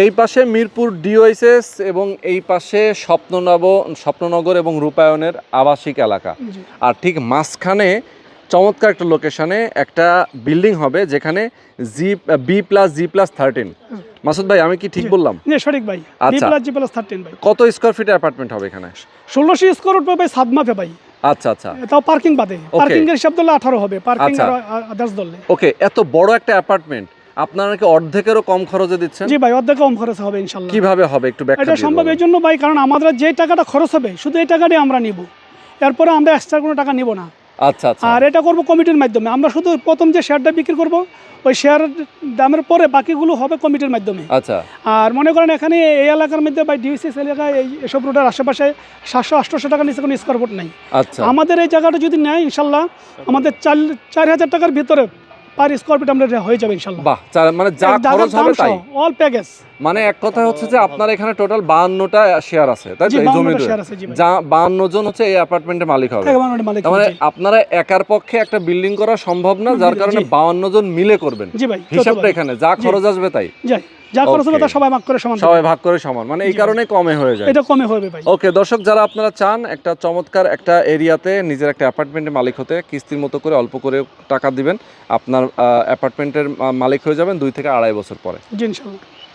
এই পাশে মিরপুর ডিওএসএস এবং এই পাশে স্বপ্ননগর এবং রূপায়ণের আবাসিক এলাকা। আর ঠিক মাঝখানে চমৎকার একটা লোকেশনে একটা বিল্ডিং হবে যেখানে B+G+13। মাসুদ ভাই আমি কি ঠিক বললাম? সঠিক ভাই। আচ্ছা, B+G+13 ভাই। কত স্কয়ার ফিটের অ্যাপার্টমেন্ট হবে এখানে? 1600 স্কয়ার ফুট ভাই, সাত মাপে ভাই। আচ্ছা আচ্ছা, তাও পার্কিং বাদে, পার্কিং এর হিসাব ধরলে 18 হবে, পার্কিং আর আদার্স ধরলে। ওকে, এত বড় একটা অ্যাপার্টমেন্ট আপনারা কি অর্ধেকেরও কম খরচে দিচ্ছেন? জি ভাই, অর্ধেক কম খরচ হবে ইনশাআল্লাহ। কিভাবে হবে একটু ব্যাখ্যা দিন। এটা সম্ভব এই জন্য ভাই, কারণ আমাদের যে টাকাটা খরচ হবে শুধু এই টাকাটাই আমরা নিব, এরপরে আমরা এক্সট্রা কোনো টাকা নিব না। আচ্ছা আচ্ছা। আর এটা করব কমিটির মাধ্যমে। আমরা শুধু প্রথম যে শেয়ারটা বিক্রি করব, ওই শেয়ার দামের পরে বাকিগুলো হবে কমিটির মাধ্যমে। আচ্ছা। আর মনে করেন এখানে এই এলাকার মধ্যে বা ডিউসিস এলাকায় এসব রোডের আশেপাশে 700-800 টাকার নিচে কোনো স্কয়ার ফুট নাই। আচ্ছা। আমাদের এই জায়গাটা যদি নেয় ইনশাল্লাহ আমাদের 4000 টাকার ভিতরে পার স্কয়ার ফিট আমরা হয়ে যাবে ইনশাল্লাহ। বাহ, মানে যা খরচ হবে তাই অল প্যাকেজ। মানে এক কথা হচ্ছে যে আপনার এখানে টোটাল 52টা শেয়ার আছে, তাই তো? এই জমিতে যা 52 জন হচ্ছে এই অ্যাপার্টমেন্টের মালিক হবে। তার মানে আপনারা একার পক্ষে একটা বিল্ডিং করা সম্ভব না, যার কারণে 52 জন মিলে করবেন। জি ভাই, হিসাবটা এখানে যা খরচ আসবে তাই যা খরচ হবে তা সবাই ভাগ করে সমান, সবাই ভাগ করে সমান, মানে এই কারণে কমে হয়ে যায়। এটা কমে হবে ভাই। ওকে দর্শক, যারা আপনারা চান একটা চমৎকার একটা এরিয়াতে নিজের একটা অ্যাপার্টমেন্টের মালিক হতে, কিস্তির মতো করে অল্প করে টাকা দিবেন, আপনার অ্যাপার্টমেন্টের মালিক হয়ে যাবেন 2 থেকে 2.5 বছর পরে। জি ইনশাআল্লাহ।